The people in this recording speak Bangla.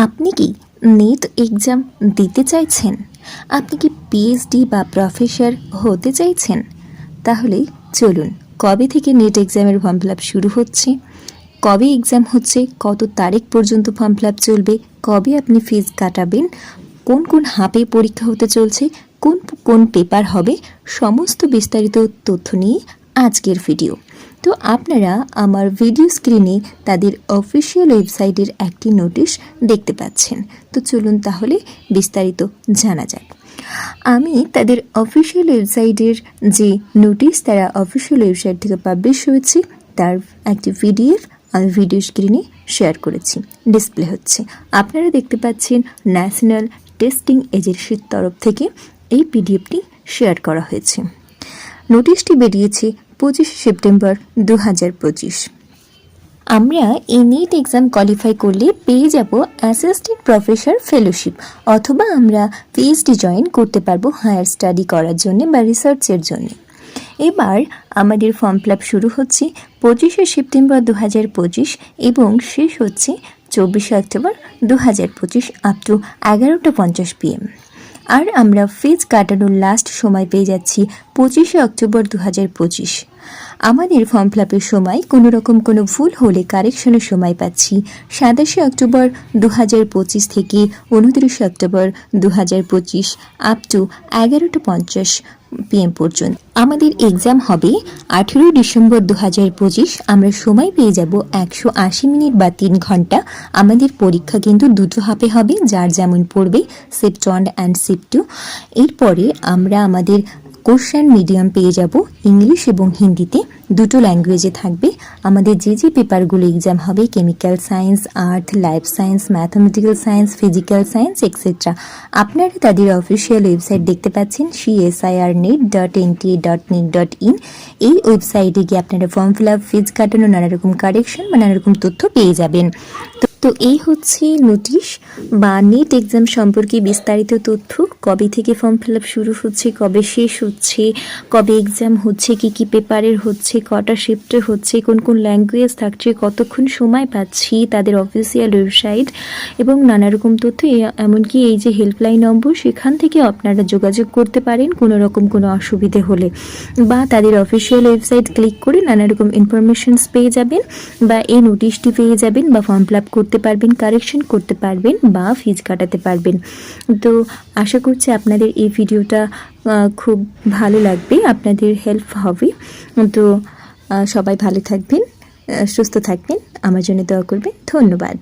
আপনি কি নেট এক্সাম দিতে চাইছেন? আপনি কি পিএইচডি বা প্রফেসর হতে চাইছেন? তাহলে চলুন, কবে থেকে নেট এক্সামের ফর্ম ফিল আপ শুরু হচ্ছে, কবে এক্সাম হচ্ছে, কত তারিখ পর্যন্ত ফর্ম ফিল আপ চলবে, কবে আপনি ফিজ কাটাবেন, কোন কোন হাবে পরীক্ষা হতে চলছে, কোন কোন পেপার হবে, সমস্ত বিস্তারিত তথ্য নিয়ে আজকের ভিডিও। তো আপনারা আমার ভিডিও স্ক্রিনে তাদের অফিসিয়াল ওয়েবসাইটের একটি নোটিশ দেখতে পাচ্ছেন। তো চলুন তাহলে বিস্তারিত জানা যাক। আমি তাদের অফিসিয়াল ওয়েবসাইটের যে নোটিশ তারা অফিসিয়াল ওয়েবসাইট থেকে পাবলিশ হয়েছে তার একটি পিডিএফ আমি ভিডিও স্ক্রিনে শেয়ার করেছি, ডিসপ্লে হচ্ছে। আপনারা দেখতে পাচ্ছেন ন্যাশনাল টেস্টিং এজেন্সির তরফ থেকে এই পিডিএফটি শেয়ার করা হয়েছে। নোটিশটি বেরিয়েছে 25 সেপ্টেম্বর 2025। আমরা এই নেট এক্সাম কোয়ালিফাই করলে পেয়ে যাব অ্যাসিস্ট্যান্ট প্রফেসর ফেলোশিপ, অথবা আমরা পিএইচডি জয়েন করতে পারবো হায়ার স্টাডি করার জন্য বা রিসার্চের জন্য। এবার আমাদের ফর্ম ফিল আপ শুরু হচ্ছে 25 সেপ্টেম্বর 2025 এবং শেষ হচ্ছে 24 অক্টোবর 2025 আপ টু 11:50 PM। আর আমরা ফিজ কাটানোর লাস্ট সময় পেয়ে যাচ্ছি 25 অক্টোবর 2025। আমাদের ফর্ম ফিল আপের সময় কোনো রকম কোনো ভুল হলে কারেকশনের সময় পাচ্ছি 27 অক্টোবর 2025 থেকে 29 অক্টোবর 2025 আপ টু 11:50 PM পর্যন্ত। আমাদের এক্সাম হবে 18 ডিসেম্বর 2025। আমরা সময় পেয়ে যাব 180 মিনিট বা 3 ঘন্টা। আমাদের পরীক্ষা কিন্তু দুটো হাফে হবে, যার যেমন পড়বে শিফট 1 অ্যান্ড শিফট 2। এরপরে আমরা আমাদের কোশ্চেন মিডিয়াম পেয়ে যাব ইংলিশ এবং হিন্দিতে, দুটো ল্যাঙ্গুয়েজে থাকবে। আমাদের যে পেপারগুলো এক্সাম হবে chemical science, earth, life science, mathematical science, physical science etcetera. আপনারা তাদের অফিসিয়াল ওয়েবসাইট দেখতে পাচ্ছেন csirnet.nta.nic.in। এই ওয়েবসাইটে গিয়ে আপনারা ফর্ম ফিল আপ, ফিজ কাটানো, নানা রকম কারেকশন বা নানা রকম তথ্য পেয়ে যাবেন। তো এই হচ্ছে নোটিশ বা নেট এক্সাম সম্পর্কে বিস্তারিত তথ্য। কবে থেকে ফর্ম ফিল আপ শুরু হচ্ছে, কবে শেষ হচ্ছে, কবে এক্সাম হচ্ছে, কি পেপারের হচ্ছে, কটা শিফটে হচ্ছে, কোন কোন ল্যাঙ্গুয়েজ থাকছে, কতক্ষণ সময় পাচ্ছি, তাদের অফিসিয়াল ওয়েবসাইট এবং নানা রকম তথ্য। এমনকি এই যে হেল্পলাইন নম্বর, সেখান থেকে আপনারা যোগাযোগ করতে পারেন কোনো রকম কোনো অসুবিধে হলে, বা তাদের অফিসিয়াল ওয়েবসাইট ক্লিক করে নানা রকম ইনফরমেশনস পেয়ে যাবেন, বা এই নোটিশটি পেয়ে যাবেন, বা ফর্ম ফিল আপ করতে পারবেন, কারেকশন করতে পারবেন, বা ফিজ কাটাতে পারবেন। তো আশা করছি আপনাদের এই ভিডিওটা খুব ভালো লাগবে, আপনাদের হেল্প হবে। তো সবাই ভালো থাকবেন, সুস্থ থাকবেন, আমার জন্য দোয়া করবেন। ধন্যবাদ।